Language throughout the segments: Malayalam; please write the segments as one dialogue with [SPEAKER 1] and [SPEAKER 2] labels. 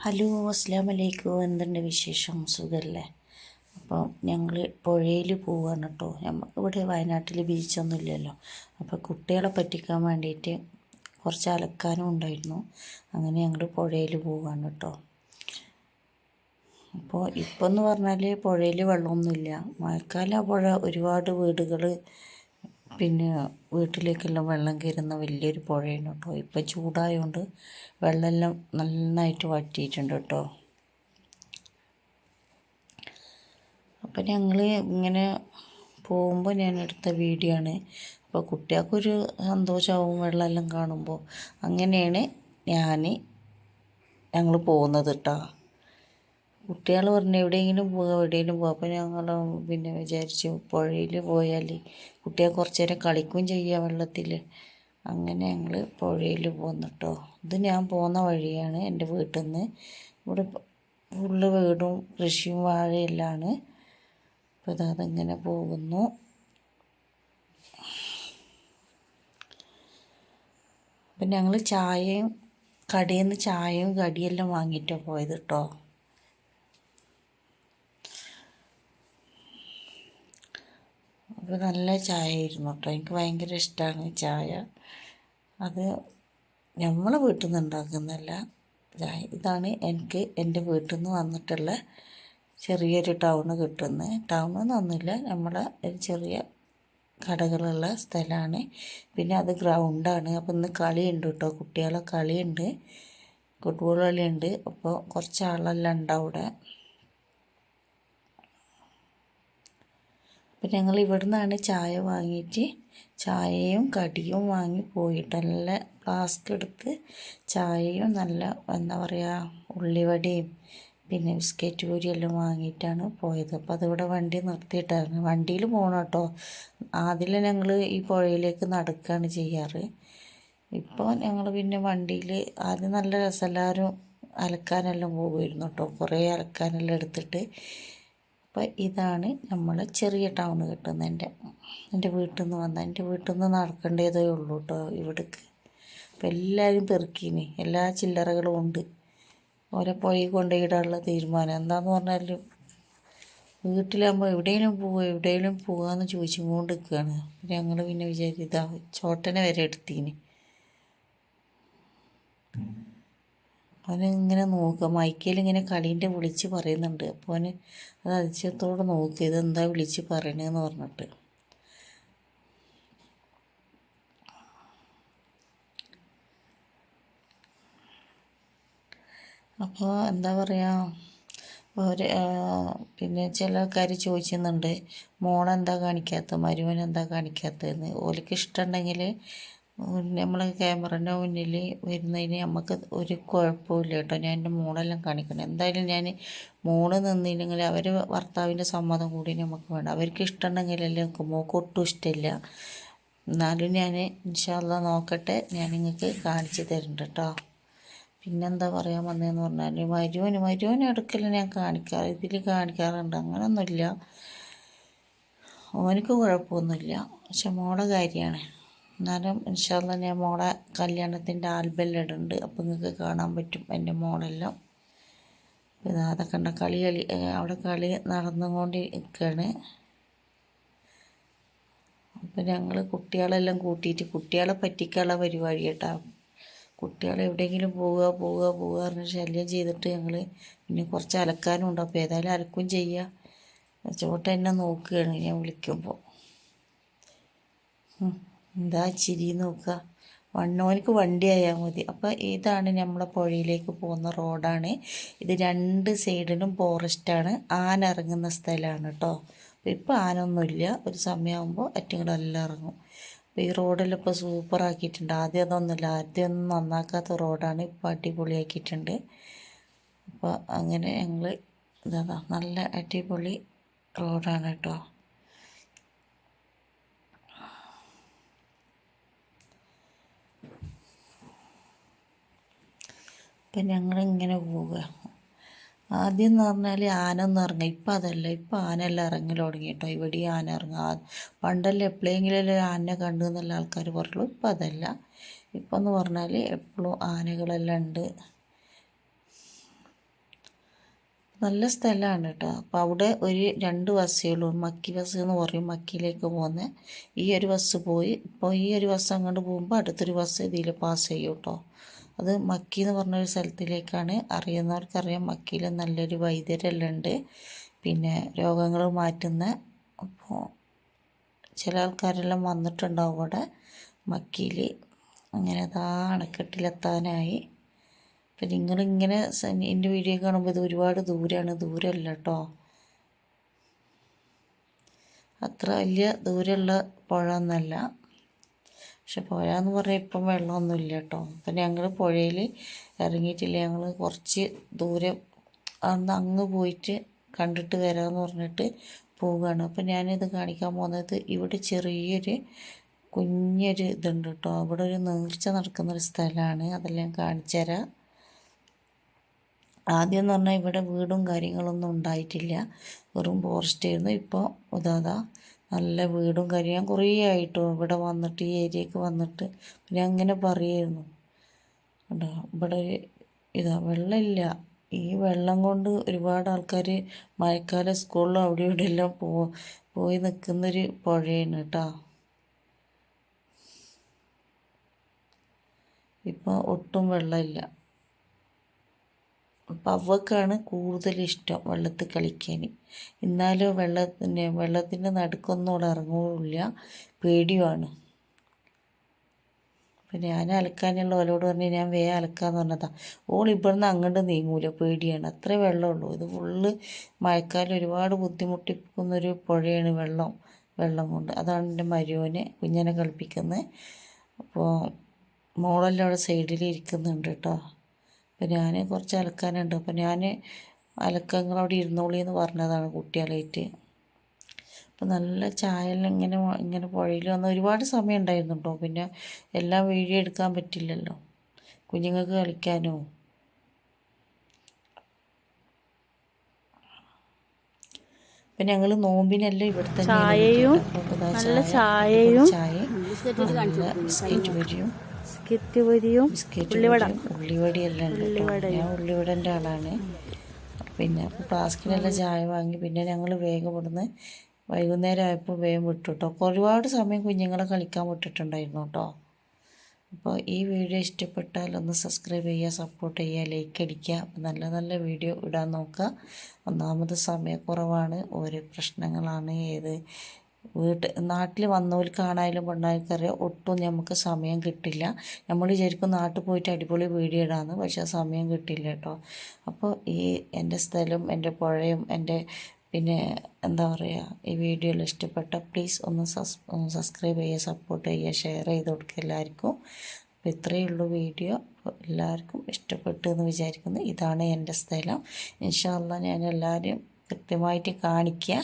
[SPEAKER 1] ഹലോ, അസ്സലാമു അലൈക്കും. എന്തുണ്ട് വിശേഷം? സുഖല്ലേ? അപ്പോൾ ഞങ്ങൾ പുഴയിൽ പോവുകയാണ് കേട്ടോ. നമുക്ക് ഇവിടെ വയനാട്ടിൽ ബീച്ചൊന്നും ഇല്ലല്ലോ. അപ്പോൾ കുട്ടികളെ പറ്റിക്കാൻ വേണ്ടിയിട്ട് കുറച്ച് അലക്കാനും ഉണ്ടായിരുന്നു. അങ്ങനെ ഞങ്ങൾ പുഴയിൽ പോവുകയാണ് കേട്ടോ. അപ്പോൾ ഇപ്പോൾ എന്ന് പറഞ്ഞാൽ പുഴയിൽ വെള്ളമൊന്നുമില്ല. മഴക്കാലം പുഴ ഒരുപാട് വീടുകൾ പിന്നെ വീട്ടിലേക്കെല്ലാം വെള്ളം കയറുന്ന വലിയൊരു പുഴയാണ് കേട്ടോ. ഇപ്പം ചൂടായതുകൊണ്ട് വെള്ളമെല്ലാം നന്നായിട്ട് വറ്റിയിട്ടുണ്ട് കേട്ടോ. അപ്പം ഞങ്ങൾ ഇങ്ങനെ പോകുമ്പോൾ ഞാൻ എടുത്ത വീഡിയോ ആണ്. അപ്പോൾ കുട്ടികൾക്കൊരു സന്തോഷമാവും വെള്ളമെല്ലാം കാണുമ്പോൾ. അങ്ങനെയാണ് ഞങ്ങൾ പോകുന്നത് കേട്ടോ. കുട്ടികൾ പറഞ്ഞു എവിടെയെങ്കിലും പോകാം. അപ്പോൾ ഞങ്ങൾ പിന്നെ വിചാരിച്ചു പുഴയിൽ പോയാൽ കുട്ടികൾ കുറച്ച് നേരം കളിക്കുകയും ചെയ്യാം വെള്ളത്തിൽ. അങ്ങനെ ഞങ്ങൾ പുഴയിൽ പോന്നു കേട്ടോ. ഇത് ഞാൻ പോകുന്ന വഴിയാണ് എൻ്റെ വീട്ടിൽ നിന്ന്. ഇവിടെ ഫുള്ള് വീടും കൃഷിയും വാഴയെല്ലാമാണ്. അപ്പോൾ അതിങ്ങനെ പോകുന്നു. അപ്പം ഞങ്ങൾ കടയിൽ നിന്ന് ചായയും കടിയെല്ലാം വാങ്ങിയിട്ടാണ് പോയത് കേട്ടോ. അപ്പോൾ നല്ല ചായ ആയിരുന്നു കേട്ടോ. എനിക്ക് ഭയങ്കര ഇഷ്ടമാണ് ചായ. അത് നമ്മളെ വീട്ടിൽ നിന്ന് ഉണ്ടാക്കുന്നതല്ല ചായ. ഇതാണ് എനിക്ക് എൻ്റെ വീട്ടിൽ നിന്ന് വന്നിട്ടുള്ള ചെറിയൊരു ടൗണ് കിട്ടുന്നത്. ടൗണെന്നൊന്നുമില്ല, നമ്മളെ ഒരു ചെറിയ കടകളുള്ള സ്ഥലമാണ്. പിന്നെ അത് ഗ്രൗണ്ടാണ്. അപ്പോൾ ഇന്ന് കളിയുണ്ട് കേട്ടോ. കുട്ടികളെ കളിയുണ്ട്, ഫുട്ബോൾ കളിയുണ്ട്. അപ്പോൾ കുറച്ച് ആളെല്ലാം ഉണ്ട് അവിടെ. അപ്പം ഞങ്ങൾ ഇവിടെ നിന്നാണ് ചായ വാങ്ങിയിട്ട് ചായയും കടിയും വാങ്ങി പോയിട്ട് നല്ല ഫ്ലാസ്ക് എടുത്ത് ചായയും നല്ല എന്താ പറയുക ഉള്ളിവടയും പിന്നെ ബിസ്ക്കറ്റ് പൊരിയെല്ലാം വാങ്ങിയിട്ടാണ് പോയത്. അപ്പോൾ അതിവിടെ വണ്ടി നിർത്തിയിട്ടായിരുന്നു. വണ്ടിയിൽ പോകണം കേട്ടോ. ആദ്യം ഞങ്ങൾ ഈ പുഴയിലേക്ക് നടക്കുകയാണ് ചെയ്യാറ്. ഇപ്പോൾ ഞങ്ങൾ പിന്നെ വണ്ടിയിൽ ആദ്യം നല്ല രസം എല്ലാവരും അലക്കാനെല്ലാം പോകുമായിരുന്നു കേട്ടോ. കുറേ അലക്കാനെല്ലാം എടുത്തിട്ട്. അപ്പോൾ ഇതാണ് നമ്മളെ ചെറിയ ടൗൺ കിട്ടുന്നത്. എൻ്റെ വീട്ടിൽ നിന്ന് നടക്കേണ്ടതേ ഉള്ളൂ കേട്ടോ ഇവിടേക്ക്. അപ്പോൾ എല്ലാവരും പെറുക്കീന്, എല്ലാ ചില്ലറകളും ഉണ്ട്. ഓരോ പുഴയിൽ കൊണ്ടുപോയിടാനുള്ള തീരുമാനം. എന്താണെന്ന് പറഞ്ഞാൽ വീട്ടിലാകുമ്പോൾ എവിടെയെങ്കിലും പോകാമെന്ന് ചോദിച്ചുകൊണ്ട് നിൽക്കുകയാണ്. ഞങ്ങൾ പിന്നെ വിചാരിച്ചതാ ചോട്ടനെ വരെ എടുത്തീന്. അവനിങ്ങനെ നോക്കുക, മൈക്കയിലിങ്ങനെ കളീൻ്റെ വിളിച്ച് പറയുന്നുണ്ട്. അപ്പോൾ അവന് അത് അതിശയത്തോടെ നോക്കുക, ഇതെന്താ വിളിച്ച് പറയണതെന്ന് പറഞ്ഞിട്ട്. അപ്പോൾ എന്താ പറയുക, പിന്നെ ചില ആൾക്കാർ ചോദിക്കുന്നുണ്ട് മോളെന്താ കാണിക്കാത്തത്, മരുമനെന്താ കാണിക്കാത്തതെന്ന്. ഓർക്ക് ഇഷ്ടമുണ്ടെങ്കിൽ നമ്മൾ ക്യാമറൻ്റെ മുന്നിൽ വരുന്നതിന് നമുക്ക് ഒരു കുഴപ്പമില്ല കേട്ടോ. ഞാൻ എൻ്റെ മോളെല്ലാം കാണിക്കണം. എന്തായാലും ഞാൻ മോള് നിന്നില്ലെങ്കിൽ അവർ ഭർത്താവിൻ്റെ സമ്മതം കൂടി നമുക്ക് വേണം. അവർക്ക് ഇഷ്ടമുണ്ടെങ്കിലല്ലേ നമുക്ക്. മോൾക്ക് ഒട്ടും ഇഷ്ടമില്ല. എന്നാലും ഞാൻ ഇൻഷാ അല്ലാഹ് നോക്കട്ടെ, ഞാൻ നിങ്ങൾക്ക് കാണിച്ച് തരുന്നുണ്ട് കേട്ടോ. പിന്നെന്താ പറയാൻ വന്നതെന്ന് പറഞ്ഞാൽ മരുവന് എടുക്കലും ഞാൻ ഇതിൽ കാണിക്കാറുണ്ട്. അങ്ങനെയൊന്നുമില്ല, ഓനക്ക് കുഴപ്പമൊന്നുമില്ല. പക്ഷെ മോളെ കാര്യമാണ്. എന്നാലും ഇൻഷാ അല്ലാഹ് ഞാൻ മോളെ കല്യാണത്തിൻ്റെ ആൽബെല്ലാം ഇടുന്നുണ്ട്. അപ്പോൾ നിങ്ങൾക്ക് കാണാൻ പറ്റും എൻ്റെ മോളെല്ലാം. അതൊക്കെ ഉണ്ട്. അവിടെ കളി നടന്നുകൊണ്ടിരിക്കുകയാണ്. അപ്പം ഞങ്ങൾ കുട്ടികളെല്ലാം കൂട്ടിയിട്ട് കുട്ടികളെ പറ്റിക്കാനുള്ള പരിപാടി കേട്ടോ. കുട്ടികളെ എവിടെയെങ്കിലും പോവുക പറഞ്ഞ് ശല്യം ചെയ്തിട്ട് ഞങ്ങൾ പിന്നെ കുറച്ച് അലക്കാനും ഉണ്ട്. അപ്പോൾ ഏതായാലും അലക്കും ചെയ്യുക. ചോട്ട എന്നെ നോക്കുകയാണ് ഞാൻ വിളിക്കുമ്പോൾ. എന്താ ചിരി നോക്കുക. ഓനിക്ക് വണ്ടി ആയാൽ മതി. അപ്പോൾ ഇതാണ് നമ്മളെ പുഴയിലേക്ക് പോകുന്ന റോഡാണ്. ഇത് രണ്ട് സൈഡിലും ഫോറസ്റ്റാണ്. ആന ഇറങ്ങുന്ന സ്ഥലമാണ് കേട്ടോ. അപ്പോൾ ഇപ്പോൾ ആനൊന്നുമില്ല. ഒരു സമയമാകുമ്പോൾ അറ്റുങ്ങളെല്ലാം ഇറങ്ങും. അപ്പോൾ ഈ റോഡെല്ലാം ഇപ്പോൾ സൂപ്പറാക്കിയിട്ടുണ്ട്. ആദ്യം അതൊന്നുമില്ല, ആദ്യമൊന്നും നന്നാക്കാത്ത റോഡാണ്. ഇപ്പോൾ അടിപൊളിയാക്കിയിട്ടുണ്ട്. അപ്പോൾ അങ്ങനെ ഞങ്ങൾ നല്ല അടിപൊളി റോഡാണ് കേട്ടോ. അപ്പം ഞങ്ങളിങ്ങനെ പോവുക. ആദ്യം എന്ന് പറഞ്ഞാൽ ആന ഒന്നും ഇറങ്ങുക. ഇപ്പം അതല്ല, ഇപ്പം ആനയെല്ലാം ഇറങ്ങൽ തുടങ്ങി കേട്ടോ. ഇവിടെ ആന ഇറങ്ങുക. പണ്ടെല്ലാം എപ്പോഴെങ്കിലും ആനയെ കണ്ടു എന്നുള്ള ആൾക്കാർ പറയുള്ളൂ. ഇപ്പം അതല്ല. ഇപ്പം എന്ന് പറഞ്ഞാൽ എപ്പോഴും ആനകളെല്ലാം ഉണ്ട്. നല്ല സ്ഥലമാണ് കേട്ടോ. അപ്പോൾ അവിടെ ഒരു 2 ബസ്സേ ഉള്ളൂ. മക്കി ബസ് എന്ന് പറയും, മക്കിയിലേക്ക് പോകുന്ന. ഈ ഒരു ബസ് പോയി, ഇപ്പോൾ ഈ ഒരു ബസ് അങ്ങോട്ട് പോകുമ്പോൾ അടുത്തൊരു ബസ് ഇതിൽ പാസ് ചെയ്യും കേട്ടോ. അത് മക്കി എന്ന് പറഞ്ഞൊരു സ്ഥലത്തിലേക്കാണ്. അറിയുന്നവർക്കറിയാം, മക്കിയിൽ നല്ലൊരു വൈദ്യരെല്ലാം ഉണ്ട്, പിന്നെ രോഗങ്ങൾ മാറ്റുന്ന. അപ്പോൾ ചില ആൾക്കാരെല്ലാം വന്നിട്ടുണ്ടാവും അവിടെ മക്കിയിൽ. അങ്ങനെ അതാ അണക്കെട്ടിലെത്താനായി. അപ്പം നിങ്ങളിങ്ങനെ എൻ്റെ വീഡിയോ കാണുമ്പോൾ ഇത് ഒരുപാട് ദൂരമല്ല കേട്ടോ, അത്ര വലിയ ദൂരമുള്ള പുഴ ഒന്നല്ല. പക്ഷെ പുഴ എന്ന് പറയാൻ ഇപ്പം വെള്ളമൊന്നുമില്ല കേട്ടോ. അപ്പം ഞങ്ങൾ പുഴയിൽ ഇറങ്ങിയിട്ടില്ല, ഞങ്ങൾ കുറച്ച് ദൂരം അന്ന് അങ്ങ് പോയിട്ട് കണ്ടിട്ട് വരാമെന്ന് പറഞ്ഞിട്ട് പോവുകയാണ്. അപ്പം ഞാനിത് കാണിക്കാൻ പോകുന്നത് ഇവിടെ ചെറിയൊരു കുഞ്ഞൊരു ഇതുണ്ട് കേട്ടോ. അവിടെ ഒരു നേർച്ച നടക്കുന്നൊരു സ്ഥലമാണ്, അതെല്ലാം കാണിച്ചു തരാം. ആദ്യം എന്ന് പറഞ്ഞാൽ ഇവിടെ വീടും കാര്യങ്ങളൊന്നും ഉണ്ടായിട്ടില്ല, വെറും ഫോറസ്റ്റ് ആയിരുന്നു. ഇപ്പോൾ ഇതാ നല്ല വീടും കാര്യം. ഞാൻ കുറേ ആയിട്ടോ ഇവിടെ വന്നിട്ട്, ഈ ഏരിയക്ക് വന്നിട്ട്. പിന്നെ അങ്ങനെ പറയായിരുന്നു കേട്ടോ, ഇവിടെ ഇതാ വെള്ളമില്ല. ഈ വെള്ളം കൊണ്ട് ഒരുപാട് ആൾക്കാർ മഴക്കാല സ്കൂളിലും അവിടെ ഇവിടെ എല്ലാം പോയി നിൽക്കുന്നൊരു പുഴയാണ് കേട്ടോ. ഇപ്പോൾ ഒട്ടും വെള്ളമില്ല. അപ്പം അവൾക്കാണ് കൂടുതൽ ഇഷ്ടം വെള്ളത്തിൽ കളിക്കാൻ. എന്നാലും വെള്ളത്തിൻ്റെ നടുക്കൊന്നും അവിടെ ഇറങ്ങുകയില്ല, പേടിയുമാണ്. അപ്പം ഞാൻ അലക്കാനുള്ള ഓലോട് പറഞ്ഞ് ഞാൻ വേഗം അലക്കാന്ന് പറഞ്ഞതാണ്. ഓൾ ഇവിടുന്ന് അങ്ങോട്ട് നീങ്ങൂല, പേടിയാണ്. അത്രേ വെള്ളമുള്ളൂ. ഇത് ഫുള്ള് മഴക്കാലം ഒരുപാട് ബുദ്ധിമുട്ടിക്കുന്നൊരു പുഴയാണ് വെള്ളം കൊണ്ട്. അതാണ് എൻ്റെ മരുമോനെ കുഞ്ഞിനെ കളിപ്പിക്കുന്നത്. അപ്പോൾ മോളെല്ലാം അവിടെ സൈഡിൽ ഇരിക്കുന്നുണ്ട് കേട്ടോ. അപ്പം ഞാൻ കുറച്ച് അലക്കാനുണ്ട്, അപ്പം ഞാൻ അലക്കങ്ങളവിടെ ഇരുന്നോളി എന്ന് പറഞ്ഞതാണ് കുട്ടികളായിട്ട്. അപ്പം നല്ല ചായയെല്ലാം ഇങ്ങനെ പുഴയിൽ വന്ന് ഒരുപാട് സമയം ഉണ്ടായിരുന്നു കേട്ടോ. പിന്നെ എല്ലാം വീഡിയോ എടുക്കാൻ പറ്റില്ലല്ലോ, കുഞ്ഞുങ്ങൾക്ക് കളിക്കാനോ. അപ്പം ഞങ്ങൾ നോമ്പിനെല്ലാം ഇവിടെ തന്നെ ചായയും ബിസ്ക്കറ്റ് പൊരിയും ഉള്ളിവടി എല്ലാം ഉണ്ട്. ഞാൻ ഉള്ളിവടൻ്റെ ആളാണ്. പിന്നെ ഫ്ലാസ്കിനെല്ലാം ചായ വാങ്ങി. പിന്നെ ഞങ്ങൾ വേഗം ഇവിടുന്ന് വൈകുന്നേരം ആയപ്പോൾ വേഗം വിട്ടു കേട്ടോ. ഒരുപാട് സമയം കുഞ്ഞുങ്ങളെ കളിക്കാൻ വിട്ടിട്ടുണ്ടായിരുന്നു കേട്ടോ. അപ്പോൾ ഈ വീഡിയോ ഇഷ്ടപ്പെട്ടാൽ ഒന്ന് സബ്സ്ക്രൈബ് ചെയ്യുക, സപ്പോർട്ട് ചെയ്യുക, ലൈക്ക് അടിക്കുക. നല്ല നല്ല വീഡിയോ ഇടാൻ നോക്കുക. ഒന്നാമത് സമയക്കുറവാണ്, ഓരോ പ്രശ്നങ്ങളാണ്. നാട്ടിൽ വന്നവർക്കാണായാലും പെണ്ണാൾക്കറിയാം, ഒട്ടും നമുക്ക് സമയം കിട്ടില്ല. നമ്മൾ വിചാരിക്കും നാട്ടിൽ പോയിട്ട് അടിപൊളി വീഡിയോ ഇടാമെന്ന്, പക്ഷേ സമയം കിട്ടില്ല കേട്ടോ. അപ്പോൾ എൻ്റെ സ്ഥലം, എൻ്റെ പുഴയും, എൻ്റെ പിന്നെ എന്താ പറയുക, ഈ വീഡിയോയിൽ ഇഷ്ടപ്പെട്ട പ്ലീസ് ഒന്ന് സബ്സ്ക്രൈബ് ചെയ്യുക, സപ്പോർട്ട് ചെയ്യുക, ഷെയർ ചെയ്ത് കൊടുക്കുക എല്ലാവർക്കും. അപ്പോൾ ഇത്രയേ ഉള്ളൂ വീഡിയോ. അപ്പോൾ എല്ലാവർക്കും ഇഷ്ടപ്പെട്ടു എന്ന് വിചാരിക്കുന്നു. ഇതാണ് എൻ്റെ സ്ഥലം. ഇൻഷാ അല്ലാഹ് ഞാൻ എല്ലാവരും കൃത്യമായിട്ട് കാണിക്കുക.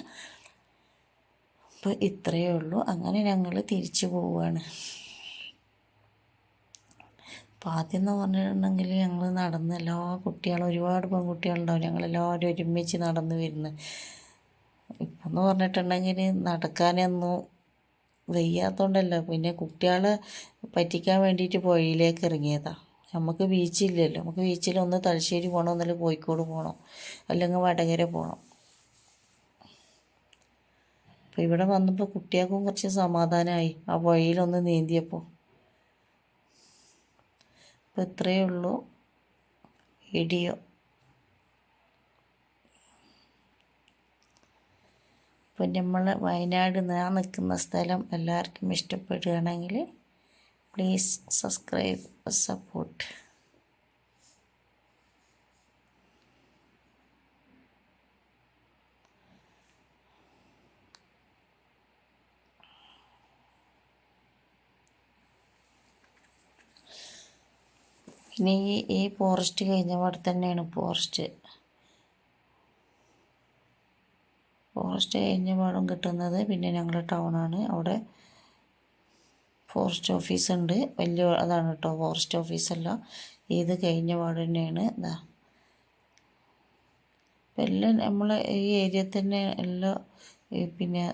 [SPEAKER 1] അപ്പോൾ ഇത്രയേ ഉള്ളൂ. അങ്ങനെ ഞങ്ങൾ തിരിച്ചു പോവുകയാണ്. അപ്പോൾ ആദ്യം എന്ന് പറഞ്ഞിട്ടുണ്ടെങ്കിൽ ഞങ്ങൾ നടന്ന് എല്ലാ കുട്ടികളും, ഒരുപാട് പെൺകുട്ടികളുണ്ടാവും, ഞങ്ങളെല്ലാവരും ഒരുമിച്ച് നടന്ന് വരുന്നത്. ഇപ്പം എന്ന് പറഞ്ഞിട്ടുണ്ടെങ്കിൽ നടക്കാനൊന്നും വയ്യാത്തതുകൊണ്ടല്ല, പിന്നെ കുട്ടികളെ പറ്റിക്കാൻ വേണ്ടിയിട്ട് പുഴയിലേക്ക് ഇറങ്ങിയതാണ്. നമുക്ക് ബീച്ചില്ലല്ലോ, നമുക്ക് ബീച്ചിൽ ഒന്ന് തലശ്ശേരി പോകണം, ഒന്നല്ല കോഴിക്കോട് പോകണം, അല്ലെങ്കിൽ വടകര പോകണം. അപ്പോൾ ഇവിടെ വന്നപ്പോൾ കുട്ടികൾക്കും കുറച്ച് സമാധാനമായി ആ പുഴയിലൊന്ന് നീന്തിയപ്പോൾ. അപ്പോൾ ഇത്രയേ ഉള്ളൂ വീഡിയോ. അപ്പോൾ നമ്മൾ വയനാട് ഞാൻ നിൽക്കുന്ന സ്ഥലം എല്ലാവർക്കും ഇഷ്ടപ്പെടുകയാണെങ്കിൽ പ്ലീസ് സബ്സ്ക്രൈബ്, സപ്പോർട്ട്. പിന്നെ ഈ ഫോറസ്റ്റ് കഴിഞ്ഞ പാടെ തന്നെയാണ് ഫോറസ്റ്റ് കഴിഞ്ഞ പാടും കിട്ടുന്നത്. പിന്നെ ഞങ്ങളുടെ ടൗണാണ്, അവിടെ ഫോറസ്റ്റ് ഓഫീസുണ്ട്, വലിയ അതാണ് കേട്ടോ ഫോറസ്റ്റ് ഓഫീസല്ല. ഇത് കഴിഞ്ഞ പാട് തന്നെയാണ്. ഇതാ എല്ലാം നമ്മളെ ഈ ഏരിയ തന്നെ എല്ലാം പിന്നെ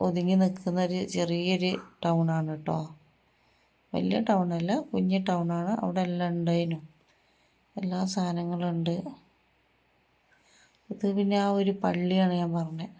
[SPEAKER 1] ഒതുങ്ങി നിൽക്കുന്നൊരു ചെറിയൊരു ടൗണാണ് കേട്ടോ. വലിയ ടൗണല്ല, കുഞ്ഞ് ടൗണാണ്. അവിടെ എല്ലാം ഉണ്ടായിരുന്നു, എല്ലാ സാധനങ്ങളുണ്ട്. ഇത് പിന്നെ ആ ഒരു പള്ളിയാണ് ഞാൻ പറഞ്ഞത്.